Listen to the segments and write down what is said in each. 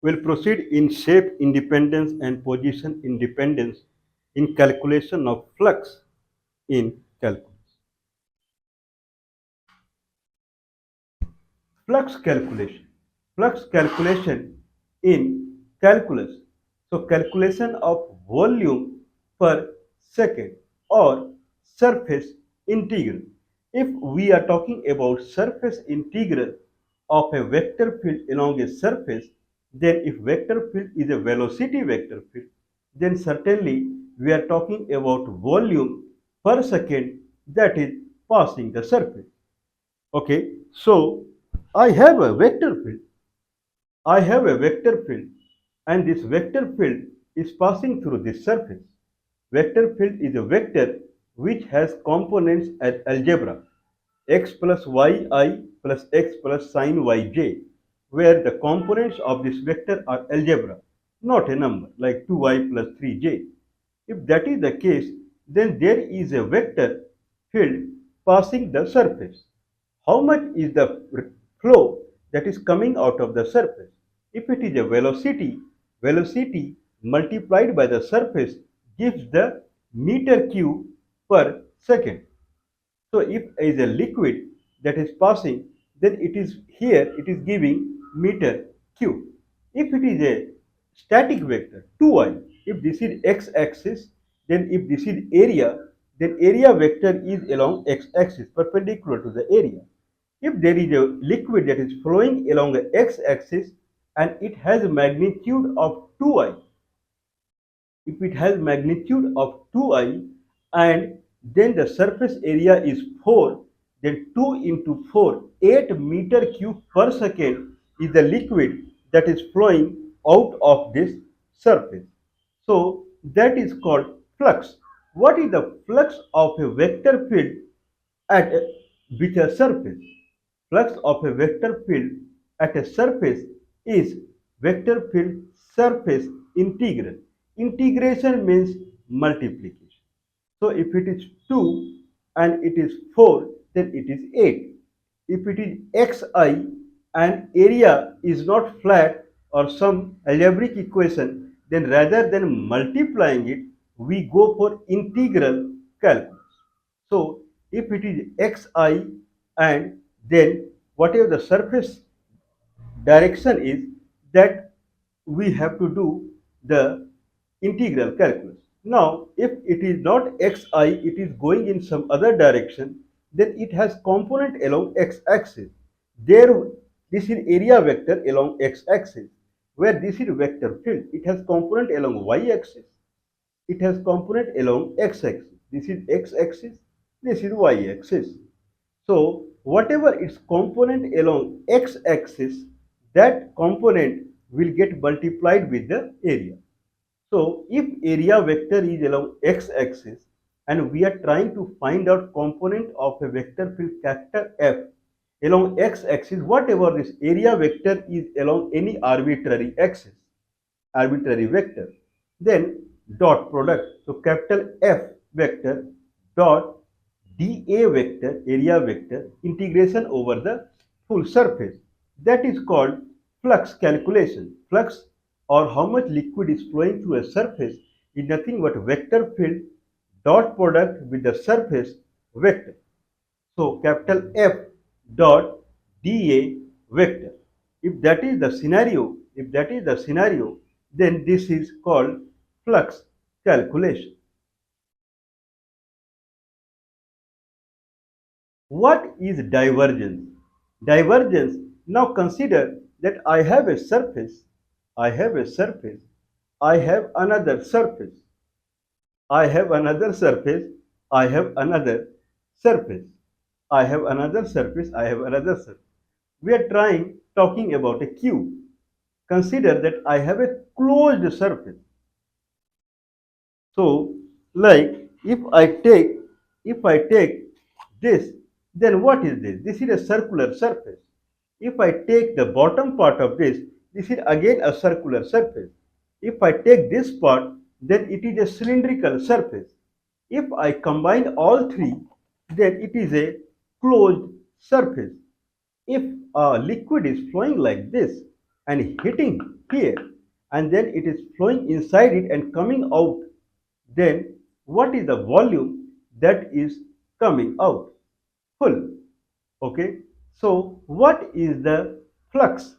We'll proceed in shape independence and position independence in calculation of flux in calculus. Flux calculation. Flux calculation in calculus. So calculation of volume per second or surface integral. If we are talking about surface integral of a vector field along a surface, then if vector field is a velocity vector field, then certainly we are talking about volume per second that is passing the surface. Okay, so I have a vector field. I have a vector field, and this vector field is passing through this surface. Vector field is a vector which has components as algebra x plus yi plus x plus sin yj, where the components of this vector are algebra, not a number like 2y plus 3j. If that is the case, then there is a vector field passing the surface. How much is the flow that is coming out of the surface? If it is a velocity, velocity multiplied by the surface gives the meter cube per second. So if is a liquid that is passing, then it is here, it is giving meter cube. If it is a static vector, 2I, if this is x-axis, then if this is area, then area vector is along x-axis, perpendicular to the area. If there is a liquid that is flowing along the x-axis and it has a magnitude of 2I, if it has magnitude of 2I and then the surface area is 4, then 2 into 4, 8 meter cube per second is the liquid that is flowing out of this surface. So that is called flux. What is the flux of a vector field at a, with a surface? Flux of a vector field at a surface is vector field surface integral. Integration means multiplication. So if it is 2 and it is 4, then it is 8. If it is xi and area is not flat or some algebraic equation, then rather than multiplying it, we go for integral calculus. So if it is xi and then whatever the surface direction is, that we have to do the integral calculus. Now, if it is not xi, it is going in some other direction, then it has component along x-axis. There, this is area vector along x-axis, where this is vector field. It has component along y-axis. It has component along x-axis. This is x-axis. This is y-axis. So, whatever its component along x-axis, that component will get multiplied with the area. So, if area vector is along x-axis and we are trying to find out component of a vector field capital F along x-axis, whatever this area vector is along any arbitrary axis, arbitrary vector, then dot product. So, capital F vector dot dA vector, area vector, integration over the full surface. That is called flux calculation. Flux, or how much liquid is flowing through a surface, is nothing but vector field dot product with the surface vector. So capital F dot dA vector. If that is the scenario, then this is called flux calculation. What is divergence? Divergence, now consider that I have a surface, I have a surface, I have another surface, I have another surface, I have another surface, I have another surface, I have another surface. We are talking about a cube. Consider that I have a closed surface. So, like if I take this, then what is this? This is a circular surface. If I take the bottom part of this is again a circular surface. If I take this part, then it is a cylindrical surface. If I combine all three, then it is a closed surface. If a liquid is flowing like this, and hitting here, and then it is flowing inside it and coming out, then what is the volume that is coming out? Full. Okay. So what is the flux?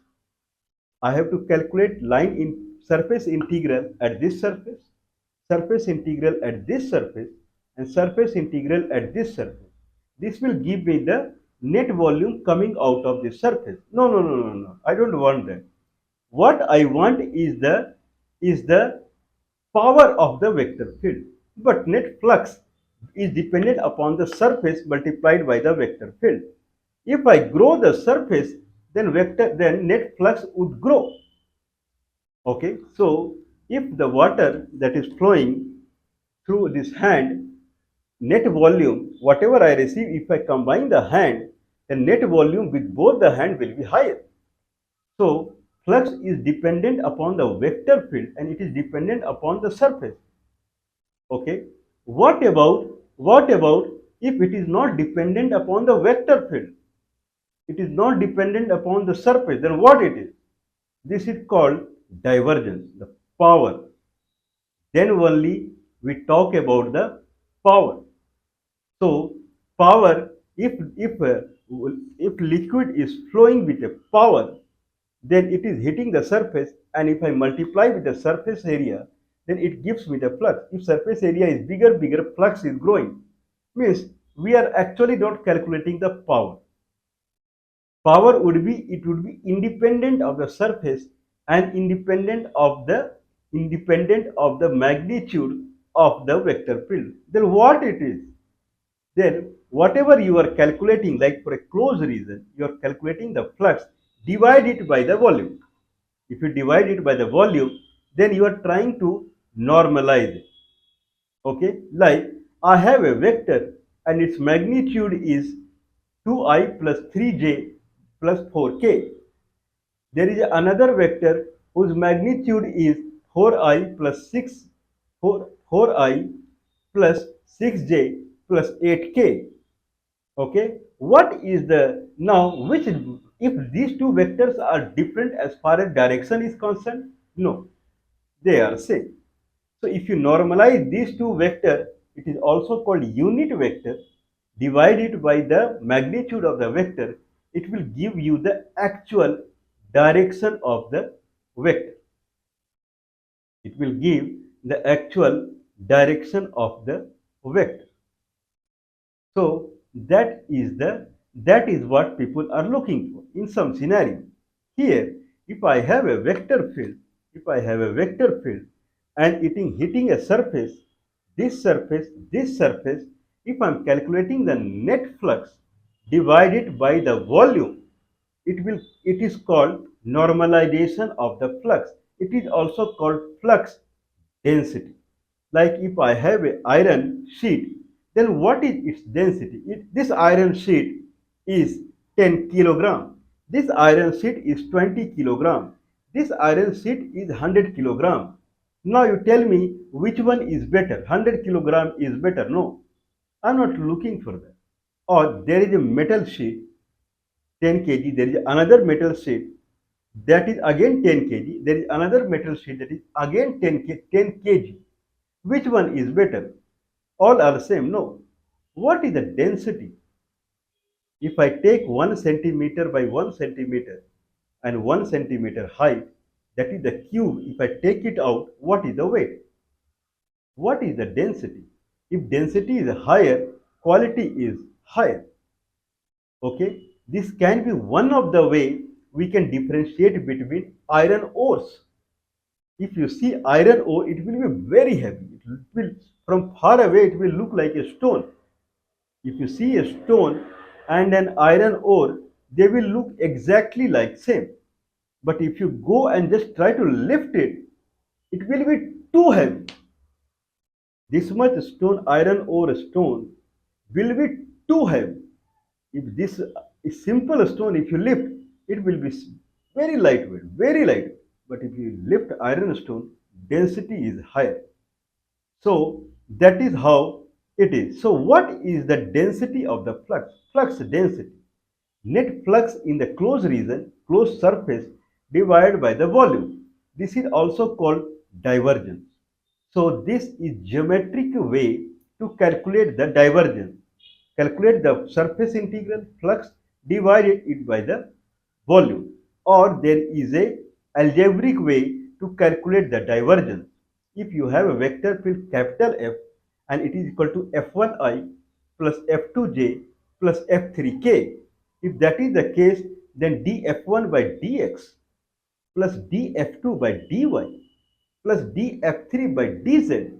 I have to calculate line in surface integral at this surface integral at this surface, and surface integral at this surface. This will give me the net volume coming out of this surface. No, no, no, no, no. I don't want that. What I want is the power of the vector field. But net flux is dependent upon the surface multiplied by the vector field. If I grow the surface, then net flux would grow. Okay, so if the water that is flowing through this hand, net volume, whatever I receive, if I combine the hand, the net volume with both the hand will be higher. So flux is dependent upon the vector field and it is dependent upon the surface. Okay, what about if it is not dependent upon the vector field? It is not dependent upon the surface, then what it is? This is called divergence, the power. Then only we talk about the power. So power, if liquid is flowing with a power, then it is hitting the surface, and if I multiply with the surface area, then it gives me the flux. If surface area is bigger, flux is growing. Means we are actually not calculating the power. Power would be independent of the surface and independent of the magnitude of the vector field. Then what it is? Then whatever you are calculating, like for a closed region, you are calculating the flux, divide it by the volume. If you divide it by the volume, then you are trying to normalize it. Okay, like I have a vector and its magnitude is 2i plus 3j plus 4k. There is another vector whose magnitude is 4i plus 6 4i plus 6j plus 8k. Okay, what is the now which if these two vectors are different as far as direction is concerned? No, they are same. So if you normalize these two vectors, it is also called unit vector. Divide it by the magnitude of the vector, it will give you the actual direction of the vector. It will give the actual direction of the vector. So that is what people are looking for in some scenario. Here, if I have a vector field, and it is hitting a surface, this surface, if I am calculating the net flux divided by the volume, it is called normalization of the flux. It is also called flux density. Like if I have an iron sheet, then what is its density? This iron sheet is 10 kilogram. This iron sheet is 20 kilogram. This iron sheet is 100 kilogram. Now you tell me which one is better? 100 kilogram is better. No, I'm not looking for that. Or there is a metal sheet 10 kg. There is another metal sheet that is again 10 kg. There is another metal sheet that is again 10 kg. Which one is better? All are same. No. What is the density? If I take 1 centimeter by 1 centimeter and 1 centimeter height, that is the cube. If I take it out, what is the weight? What is the density? If density is higher, quality is higher. Okay, this can be one of the way we can differentiate between iron ores. If you see iron ore, it will be very heavy. It will, from far away, it will look like a stone. If you see a stone and an iron ore, they will look exactly like same. But if you go and just try to lift it, it will be too heavy. This much stone, iron ore stone, will be too heavy. If this is simple stone, if you lift, it will be very lightweight, very light. But if you lift iron stone, density is higher. So that is how it is. So what is the density of the flux? Flux density. Net flux in the closed region, closed surface, divided by the volume. This is also called divergence. So this is geometric way to calculate the divergence. Calculate the surface integral flux divided it by the volume, or there is a algebraic way to calculate the divergence. If you have a vector field capital F and it is equal to F1i plus F2j plus F3k, if that is the case, then dF1 by dx plus dF2 by dy plus dF3 by dz.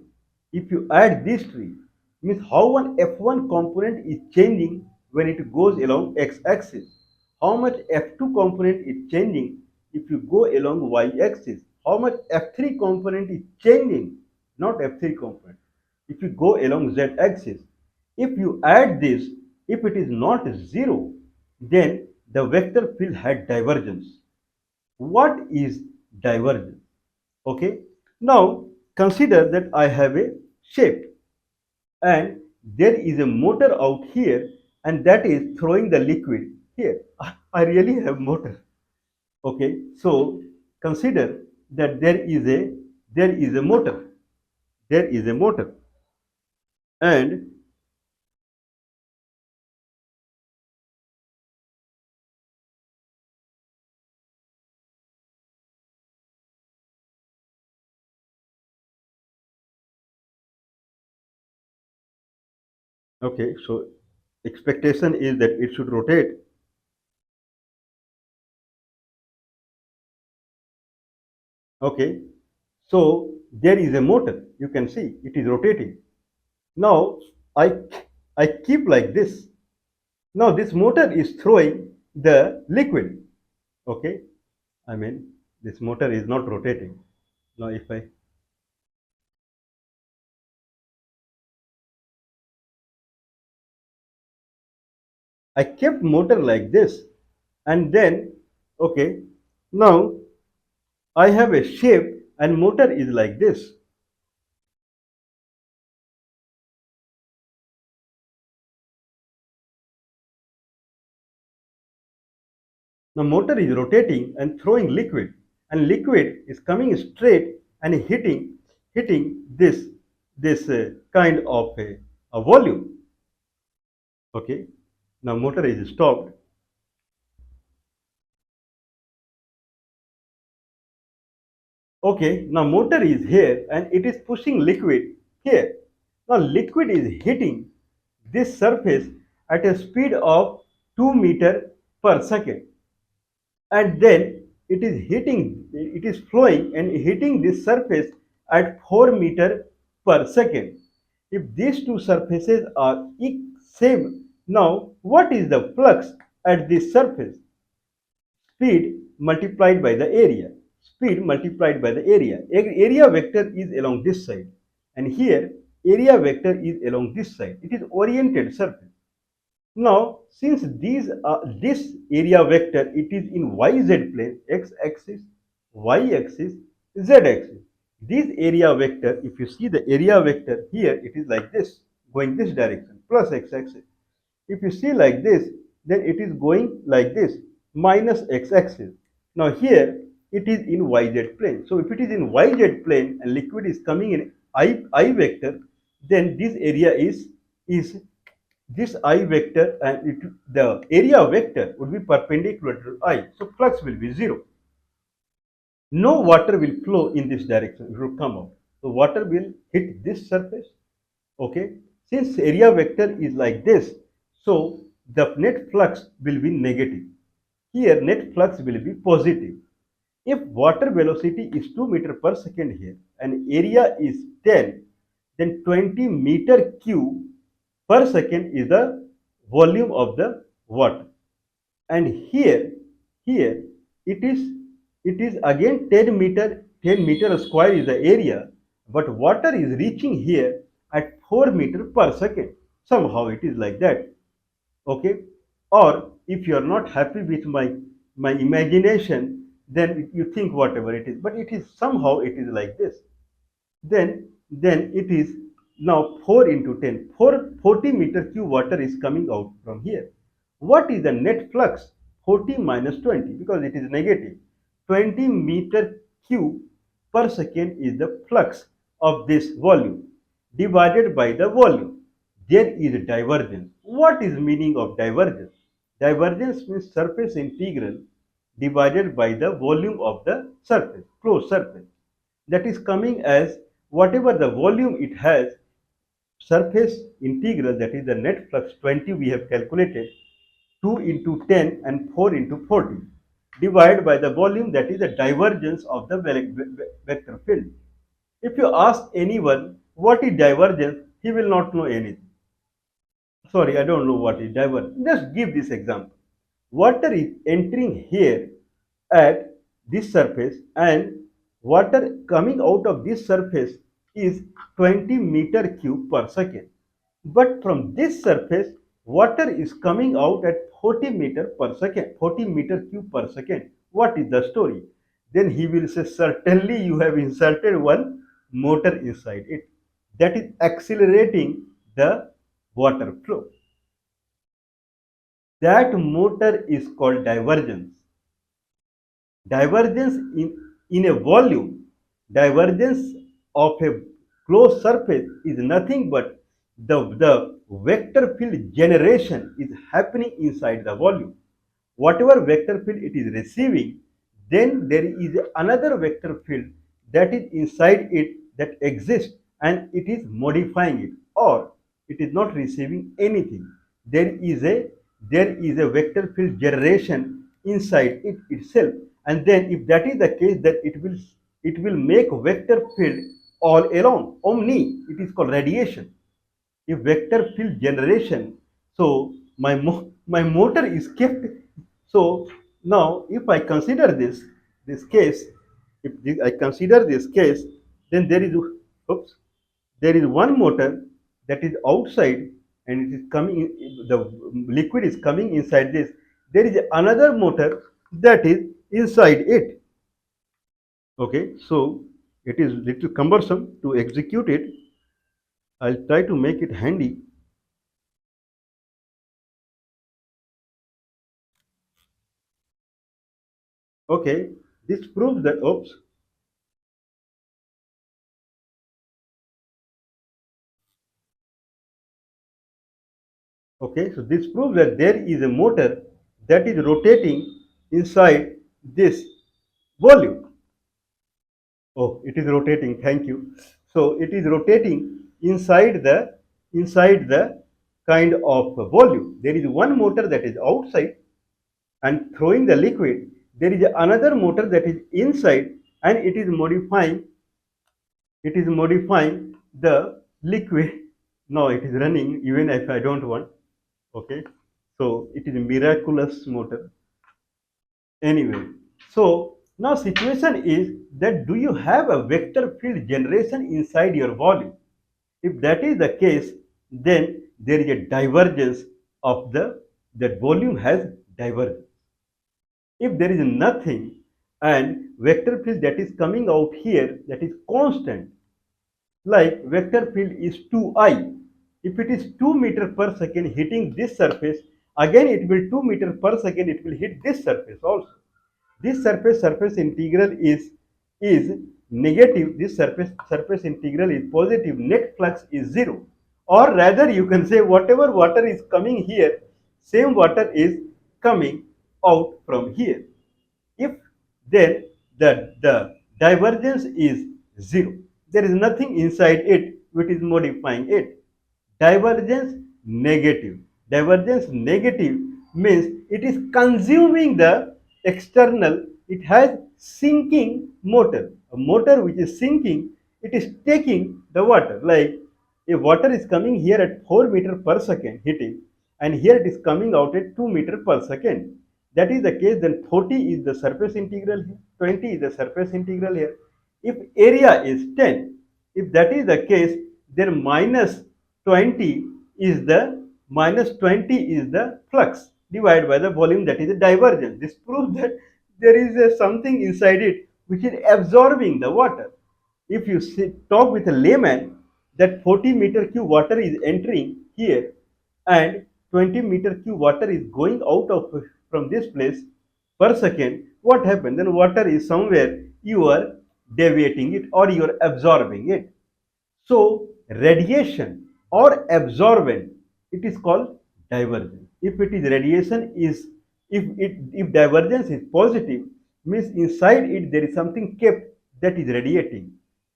If you add these three, means how one F1 component is changing when it goes along x-axis, how much F2 component is changing if you go along y-axis, how much F3 component is changing, not F3 component, if you go along z-axis. If you add this, if it is not zero, then the vector field had divergence. What is divergence? Okay, now consider that I have a shape and there is a motor out here and that is throwing the liquid here. I really have motor. Okay, so consider that there is a motor. There is a motor and okay, so expectation is that it should rotate. Okay, so there is a motor. You can see it is rotating. Now I I keep like this. Now this motor is throwing the liquid. Okay, I mean this motor is not rotating. Now if I kept motor like this and then okay, now I have a shape and motor is like this. Now motor is rotating and throwing liquid and liquid is coming straight and hitting this kind of a volume. Okay, now motor is stopped. Okay, now motor is here and it is pushing liquid here. Now liquid is hitting this surface at a speed of 2 meter per second and then it is flowing and hitting this surface at 4 meter per second. If these two surfaces are same, now what is the flux at this surface? Speed multiplied by the area. Speed multiplied by the area. Area vector is along this side and here area vector is along this side. It is oriented surface. Now, since this area vector, it is in YZ plane, x-axis, y-axis, z-axis. This area vector, if you see the area vector here, it is like this, going this direction, plus x-axis. If you see like this, then it is going like this, minus x-axis. Now here, it is in YZ plane. So if it is in YZ plane and liquid is coming in I vector, then this area is this I vector and the area vector would be perpendicular to I. So flux will be 0. No water will flow in this direction. It will come out. So water will hit this surface. Okay. Since area vector is like this, so the net flux will be negative. Here net flux will be positive. If water velocity is 2 meter per second here and area is 10, then 20 meter cube per second is the volume of the water. And here it is it is again 10 meter square is the area, but water is reaching here at 4 meter per second. Somehow it is like that. Okay, or if you are not happy with my imagination, then you think whatever it is, but it is somehow it is like this. Then it is now 4 into 10, 40 meter cube water is coming out from here. What is the net flux? 40 minus 20, because it is negative. 20 meter cube per second is the flux of this volume divided by the volume. There is a divergence. What is meaning of divergence? Divergence means surface integral divided by the volume of the surface, closed surface. That is coming as whatever the volume it has, surface integral, that is the net flux 20 we have calculated, 2 into 10 and 4 into 40, divided by the volume, that is the divergence of the vector field. If you ask anyone what is divergence, he will not know anything. Sorry, I don't know what is divergence. Just give this example. Water is entering here at this surface, and water coming out of this surface is 20 meter cube per second. But from this surface, water is coming out at 40 meter per second, 40 meter cube per second. What is the story? Then he will say, certainly you have inserted one motor inside it. That is accelerating the water flow. That motor is called divergence. Divergence in a volume, divergence of a closed surface is nothing but the vector field generation is happening inside the volume. Whatever vector field it is receiving, then there is another vector field that is inside it that exists, and it is modifying it, or it is not receiving anything. There is a vector field generation inside it itself, and then if that is the case, then it will make vector field all along. Omni, it is called radiation. If vector field generation, so my motor is kept. So now if I consider this case, I consider this case, then there is one motor that is outside, and it is coming the liquid is coming inside this. There is another motor that is inside it. Okay, so it is little cumbersome to execute it. I'll try to make it handy. Okay, this proves that, oops, okay, so this proves that there is a motor that is rotating inside this volume. Oh, it is rotating, thank you. So it is rotating inside the kind of volume. There is one motor that is outside and throwing the liquid. There is another motor that is inside, and it is modifying the liquid. Now it is running even if I don't want. Okay, so it is a miraculous motor. Anyway, so now situation is that, do you have a vector field generation inside your volume? If that is the case, then there is a divergence of that volume has divergence. If there is nothing, and vector field that is coming out here, that is constant, like vector field is 2I. If it is 2 meter per second hitting this surface, again it will 2 meter per second it will hit this surface also. This surface integral is negative. This surface integral is positive. Net flux is 0. Or rather, you can say whatever water is coming here, same water is coming out from here. If then the divergence is 0, there is nothing inside it which is modifying it. Divergence negative. Divergence negative means it is consuming the external, it has sinking motor. A motor which is sinking, it is taking the water. Like if water is coming here at 4 meter per second hitting, and here it is coming out at 2 meter per second. That is the case, then 40 is the surface integral here, 20 is the surface integral here. If area is 10, if that is the case, then minus 20 is the flux divided by the volume, that is the divergence. This proves that there is something inside it which is absorbing the water. If you talk with a layman, that 40 meter cube water is entering here, and 20 meter cube water is going out of from this place per second, what happened? Then water is somewhere you are deviating it or you are absorbing it. So radiation or absorbent, it is called divergence. If it is radiation is if divergence is positive, means inside it there is something kept that is radiating.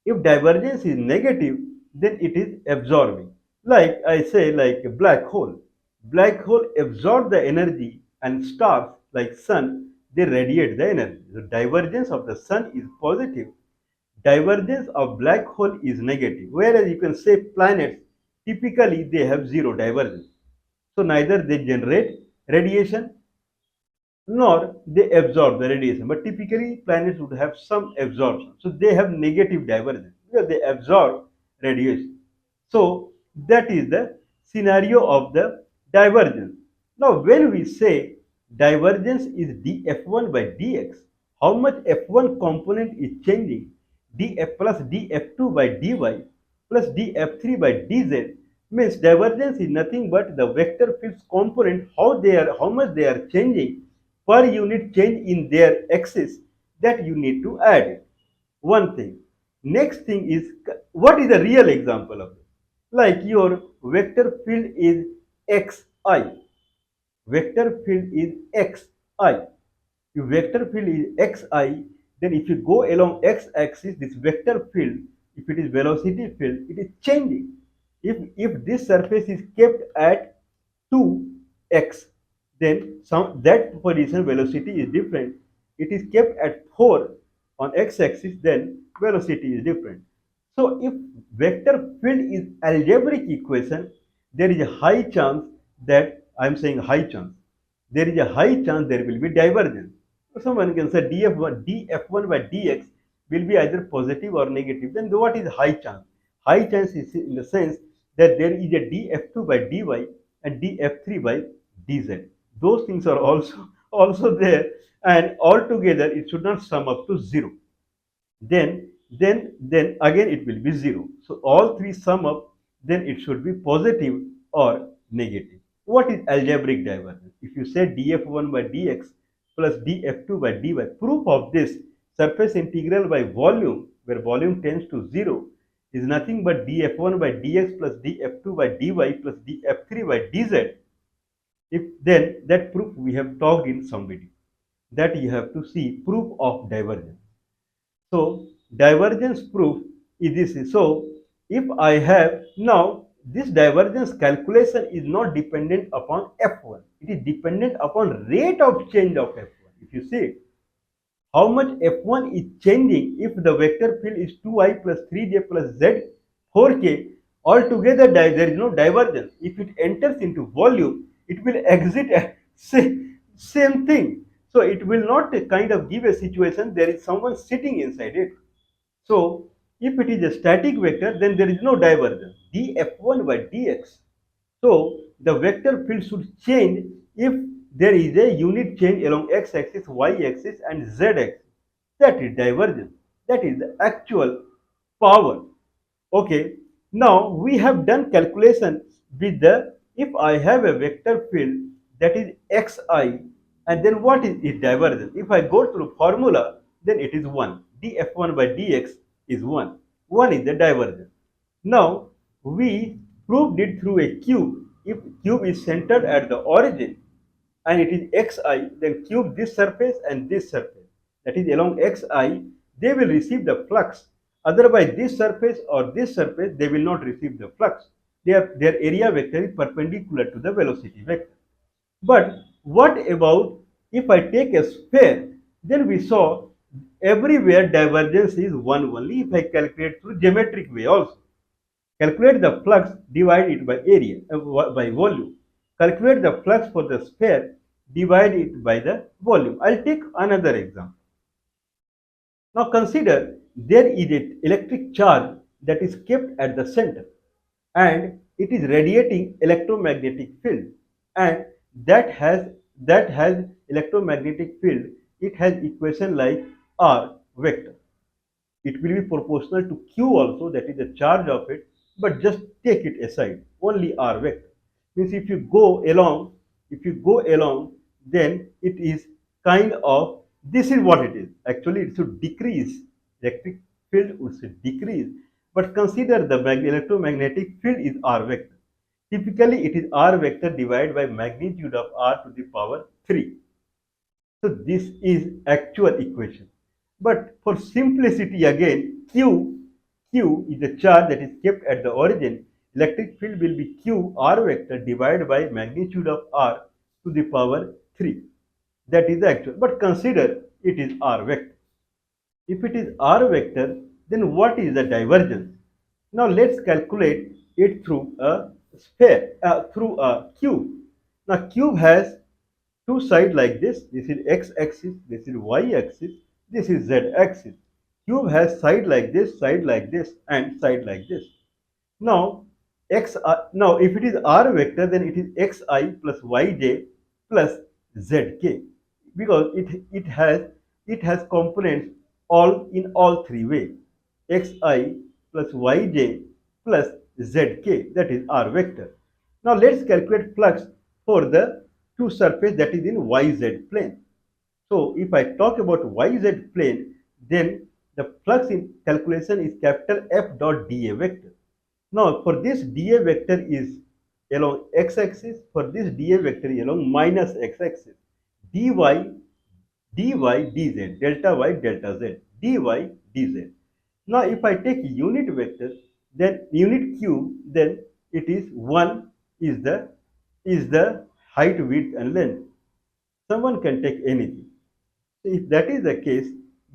If divergence is negative, then it is absorbing. Like I say, like a black hole. Black hole absorb the energy and stars like sun, they radiate the energy. The divergence of the sun is positive, divergence of black hole is negative, whereas you can say planets typically they have zero divergence, so neither they generate radiation nor they absorb the radiation, but typically planets would have some absorption, so they have negative divergence because they absorb radiation. So that is the scenario of the divergence. Now when we say divergence is df1 by dx, how much f1 component is changing, df plus df2 by dy plus df3 by dz, means divergence is nothing but the vector fields component, how much they are changing per unit change in their axis, that you need to add it. One thing. Next thing is, what is the real example of it? Like your vector field is xi. Vector field is xi. If vector field is xi, then if you go along x-axis, this vector field, if it is velocity field, it is changing. If this surface is kept at 2x, then that position velocity is different. It is kept at 4 on x-axis, then velocity is different. So if vector field is algebraic equation, there is a high chance that I am saying high chance. There is a high chance there will be divergence. Someone can say df1 by dx will be either positive or negative. Then what is high chance? High chance is in the sense that there is a df2 by dy and df3 by dz. Those things are also there, and altogether it should not sum up to 0. Then again it will be 0. So all three sum up, then it should be positive or negative. What is algebraic divergence? If you say df1 by dx plus df2 by dy, proof of this surface integral by volume, where volume tends to 0, is nothing but df1 by dx plus df2 by dy plus df3 by dz. If then that proof we have talked in some video, that you have to see proof of divergence. So divergence proof is this. So if I have now, this divergence calculation is not dependent upon F1. It is dependent upon rate of change of F1. If you see how much F1 is changing, if the vector field is 2i plus 3j plus z 4k, altogether there is no divergence. If it enters into volume, it will exit at same thing. So it will not kind of give a situation there is someone sitting inside it. So if it is a static vector, then there is no divergence, df1 by dx. So the vector field should change if there is a unit change along x-axis, y-axis and z-axis. That is divergence. That is the actual power. Okay. Now we have done calculation with the, if I have a vector field that is xi, and then what is its divergence? If I go through formula, then it is 1. df1 by dx is 1. 1 is the divergence. Now we proved it through a cube. If cube is centered at the origin and it is xi, then cube this surface and this surface, that is along xi, they will receive the flux. Otherwise, this surface or this surface, they will not receive the flux. Their area vector is perpendicular to the velocity vector. But what about if I take a sphere? Then we saw everywhere divergence is 1 only if I calculate through geometric way also. Calculate the flux, divide it by area, by volume. Calculate the flux for the sphere, divide it by the volume. I'll take another example. Now consider there is an electric charge that is kept at the center and it is radiating electromagnetic field, and that has electromagnetic field. It has equation like R vector. It will be proportional to Q also, that is the charge of it, but just take it aside, only R vector. Means if you go along, then it is kind of This is what it is. Actually, it should decrease. Electric field should decrease. But consider the electromagnetic field is R vector. Typically, it is R vector divided by magnitude of R to the power 3. So this is actual equation. But for simplicity again, Q is the charge that is kept at the origin. Electric field will be Q R vector divided by magnitude of R to the power 3. That is the actual. But consider it is R vector. If it is R vector, then what is the divergence? Now let's calculate it through a sphere, through a cube. Now cube has two sides like this. This is x-axis, this is y-axis, this is z-axis. Cube has side like this, and side like this. Now, now if it is r vector, then it is xi plus yj plus zk, because it has components all in all three ways. Xi plus yj plus zk, that is r vector. Now let's calculate flux for the two surface that is in yz plane. So if I talk about yz plane, then the flux in calculation is capital F dot dA vector. Now, for this dA vector is along x-axis, for this dA vector is along minus x-axis. dy, dy, dz, delta y, delta z, dy, dz. Now, if I take unit vector, then unit cube, then it is 1 is the height, width and length. Someone can take anything. So if that is the case,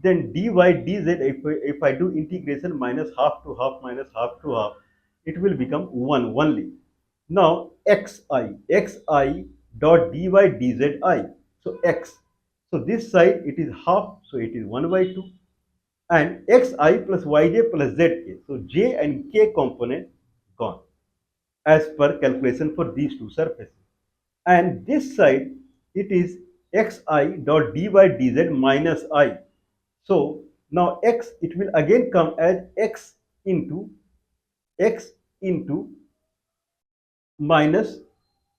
then dy dz, if I do integration minus half to half minus half to half, it will become 1 only. Now xi dot dy dzi. So x. So this side it is half, so it is 1 by 2. And xi plus yj plus zk. So j and k component gone as per calculation for these two surfaces. And this side it is xi dot dy dz minus I. So now x, it will again come as x into minus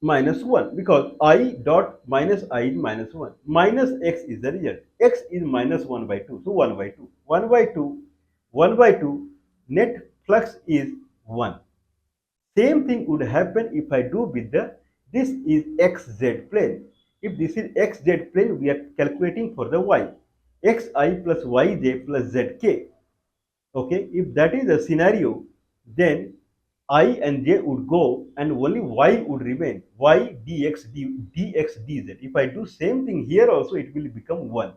minus 1, because I dot minus I is minus 1. Minus x is the result. X is minus 1 by 2. So 1 by 2. 1 by 2. 1 by 2. Net flux is 1. Same thing would happen if I do with this is xz plane. If this is xz plane, we are calculating for the y. Xi plus yj plus zk. Okay, if that is the scenario, then I and j would go and only y would remain. Y dx dz. If I do same thing here also, it will become 1.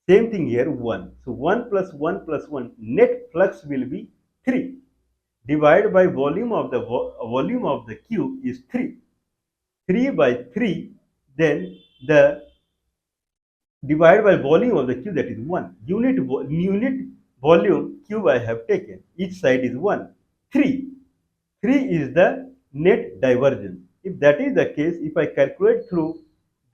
Same thing here, 1. So 1 plus 1 plus 1, net flux will be 3. Divided by volume of the volume of the cube is 3. 3 by 3, then the divided by volume of the cube, that is 1. Unit volume cube I have taken. Each side is 1. 3. 3 is the net divergence. If that is the case, if I calculate through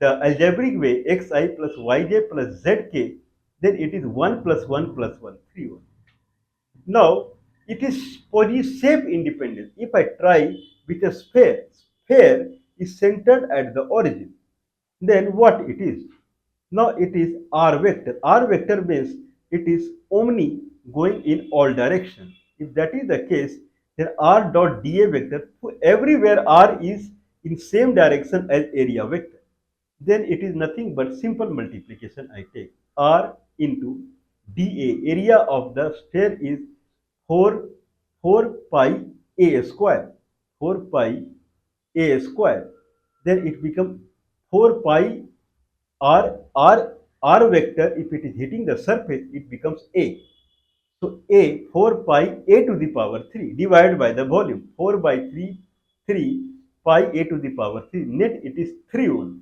the algebraic way xi plus yj plus zk, then it is 1 plus 1 plus 1, 3. Now, it is shape independent. If I try with a sphere is centered at the origin, then what it is? Now it is R vector. R vector means it is omni, going in all directions. If that is the case, then R dot dA vector, everywhere R is in same direction as area vector. Then it is nothing but simple multiplication I take. R into dA, area of the sphere is 4, 4 pi A square. 4 pi A square. Then it becomes 4 pi R vector. If it is hitting the surface, it becomes A. So A, 4 pi A to the power 3 divided by the volume. 4 by 3, 3 pi A to the power 3. Net it is 3 only.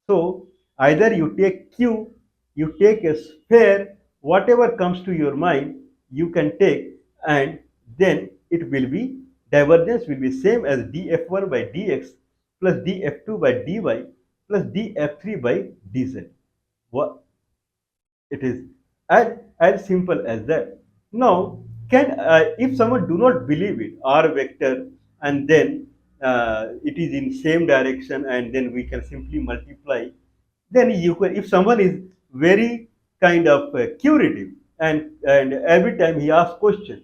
So either you take Q, you take a sphere, whatever comes to your mind, you can take, and then it will be, divergence will be same as df1 by dx plus df2 by dy plus df3 by dz. What it is as simple as that. Now, can if someone do not believe it, r vector, and then it is in same direction, and then we can simply multiply. Then you can, if someone is very kind of curative, and every time he asks question,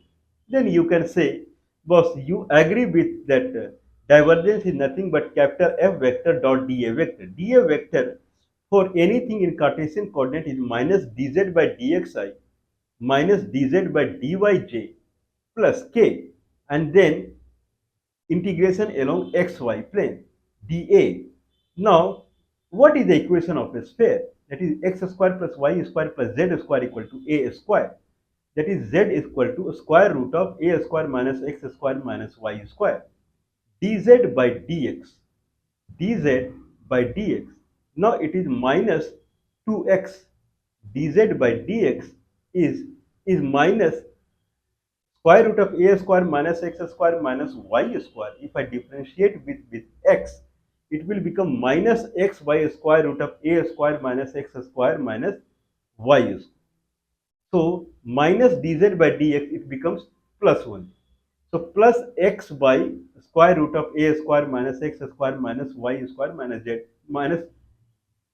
then you can say, boss, you agree with that divergence is nothing but capital F vector dot dA vector. dA vector for anything in Cartesian coordinate is minus dz by dxi minus dz by dyj plus k, and then integration along xy plane dA. Now, what is the equation of a sphere? That is x square plus y square plus z square equal to a square. That is z is equal to square root of a square minus x square minus y square. dz by dx, dz by dx. Now it is minus 2x. dz by dx is minus square root of a square minus x square minus y square. If I differentiate with x, it will become minus x by square root of a square minus x square minus y square. So minus dz by dx, it becomes plus 1. So plus x by square root of a square minus x square minus y square minus z minus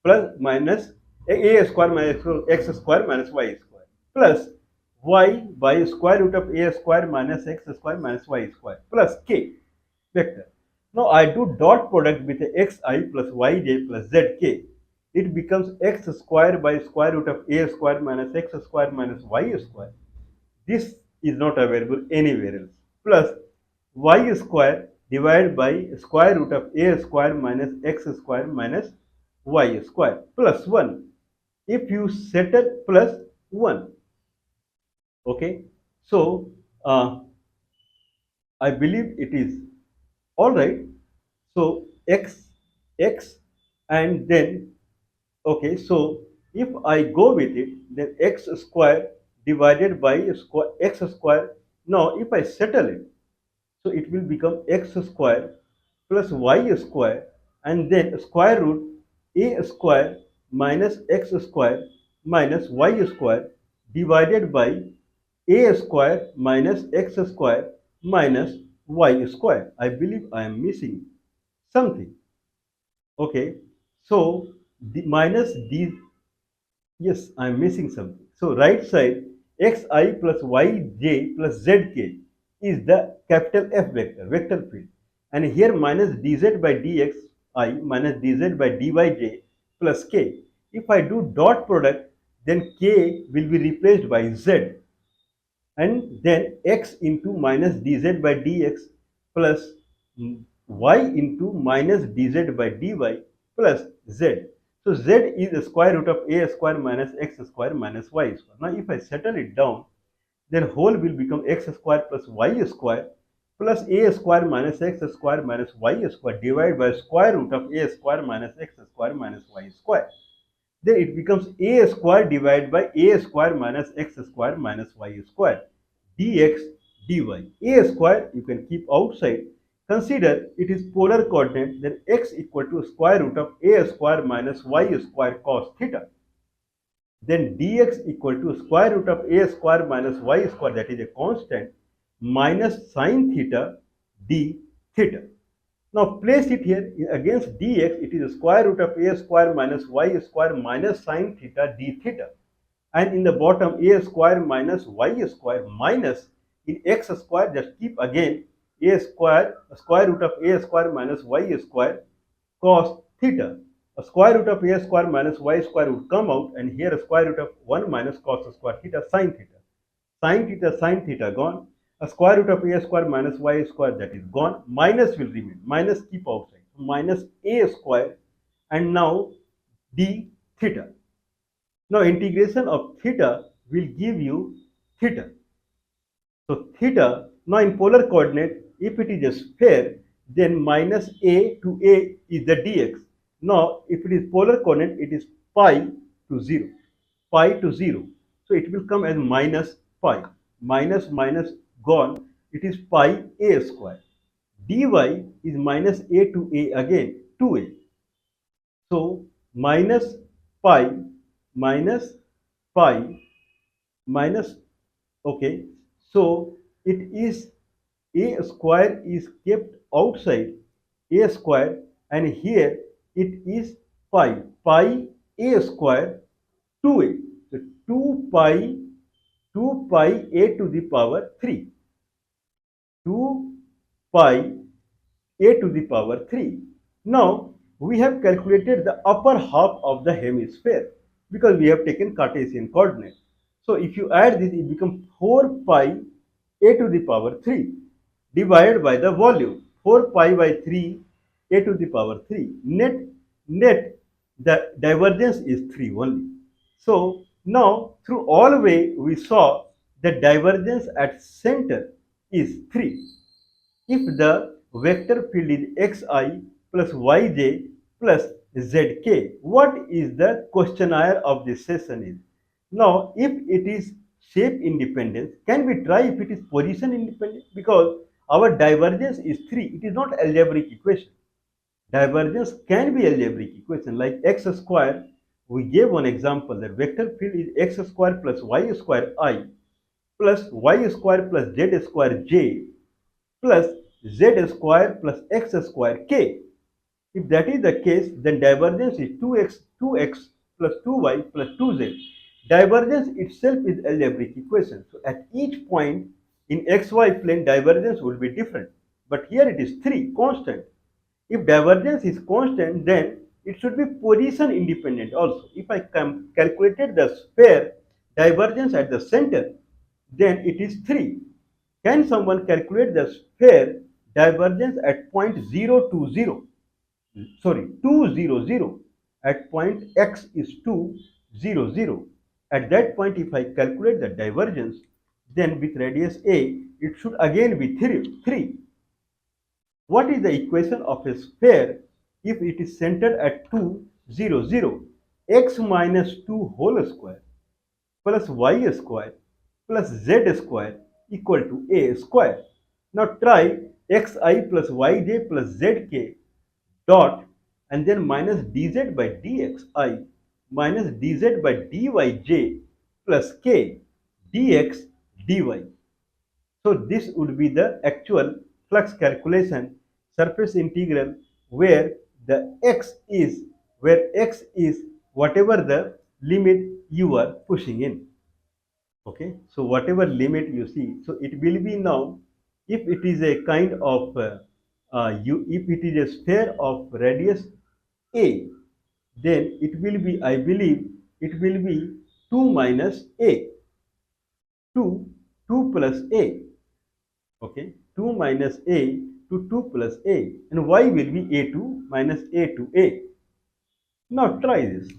plus minus a square minus x square minus y square plus y by square root of a square minus x square minus y square plus k vector. Now I do dot product with xi plus yj plus zk. It becomes x square by square root of a square minus x square minus y square. This is not available anywhere else. Plus y square divided by square root of a square minus x square minus y square plus 1. If you settle plus 1, okay, so I believe it is all right. So x, and then okay, so if I go with it, then x square divided by square x square. Now if I settle it, so it will become x square plus y square, and then square root a square minus x square minus y square divided by a square minus x square minus y square. I believe I am missing something. Okay, so the minus d, yes, I am missing something. So right side xi plus yj plus zk is the capital F vector, vector field. And here minus dz by dxi minus dz by dyj plus k. If I do dot product, then k will be replaced by z, and then x into minus dz by dx plus y into minus dz by dy plus z. So z is the square root of a square minus x square minus y square. Now if I settle it down, then whole will become x square plus y square plus a square minus x square minus y square divided by square root of a square minus x square minus y square. Then it becomes a square divided by a square minus x square minus y square dx dy. A square you can keep outside. Consider it is polar coordinate, then x equal to square root of a square minus y square cos theta. Then dx equal to square root of a square minus y square, that is a constant, minus sine theta d theta. Now place it here against dx, it is square root of a square minus y square minus sine theta d theta. And in the bottom a square minus y square minus in x square, just keep again a square root of a square minus y square cos theta. A square root of a square minus y square would come out, and here a square root of 1 minus cos square theta sin theta. Sin theta gone. A square root of a square minus y square, that is gone. Minus will remain. Minus keep outside. Minus a square, and now d theta. Now integration of theta will give you theta. So theta, now in polar coordinate, if it is a sphere, then minus a to a is the dx. Now if it is polar coordinate, it is pi to 0. Pi to 0. So it will come as minus pi. Minus minus gone. It is pi a square. dy is minus a to a again, 2a. So minus pi minus pi minus, okay, so it is a square is kept outside, a square, and here it is pi a square 2a. So 2 pi a to the power 3. 2 pi a to the power 3. Now we have calculated the upper half of the hemisphere because we have taken Cartesian coordinate. So if you add this, it becomes 4 pi a to the power 3 divided by the volume. 4 pi by 3 a to the power 3. Net the divergence is 3 only. So now through all way we saw the divergence at center is 3. If the vector field is xi plus yj plus zk, what is the questionnaire of this session is? Now, if it is shape independence, can we try if it is position independent? Because our divergence is 3. It is not algebraic equation. Divergence can be algebraic equation like x square. We gave one example that vector field is x square plus y square I plus y square plus z square j plus z square plus x square k. If that is the case, then divergence is 2x plus 2y plus 2z. Divergence itself is algebraic equation. So at each point in xy plane, divergence will be different. But here it is 3, constant. If divergence is constant, then it should be position independent also. If I calculated the sphere divergence at the center, then it is 3. Can someone calculate the sphere divergence at point 0, 2, 0? Sorry, 2, 0, 0. At point x is 2, 0, 0. At that point, if I calculate the divergence, then with radius a, it should again be 3. What is the equation of a sphere if it is centered at 2, 0, 0? X minus 2 whole square plus y square plus z square equal to a square. Now try xi plus yj plus zk dot and then minus dz by dxi minus dz by dyj plus k dx dy. So this would be the actual flux calculation surface integral where the x is whatever the limit you are pushing in. Okay, so whatever limit you see, so it will be now if it is a kind of if it is a sphere of radius a, then it will be, I believe, it will be 2 minus a, 2, 2 plus a. Okay, 2 minus a to 2 plus a, and y will be a2 minus a to a. Now try this.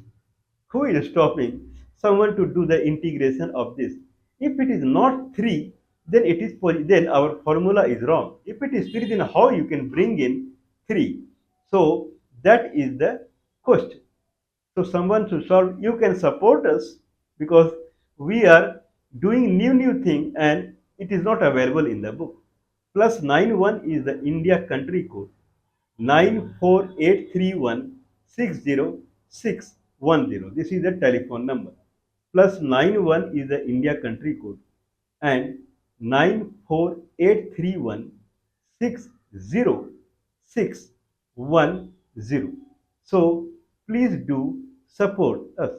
Who is stopping someone to do the integration of this? If it is not 3, then it is then our formula is wrong. If it is 3, then how you can bring in 3? So that is the question. So someone to solve, you can support us because we are doing new thing and it is not available in the book. Plus 91 is the India country code. 9483160610. This is the telephone number. Plus 91 is the India country code and 9483160610. So please do support us.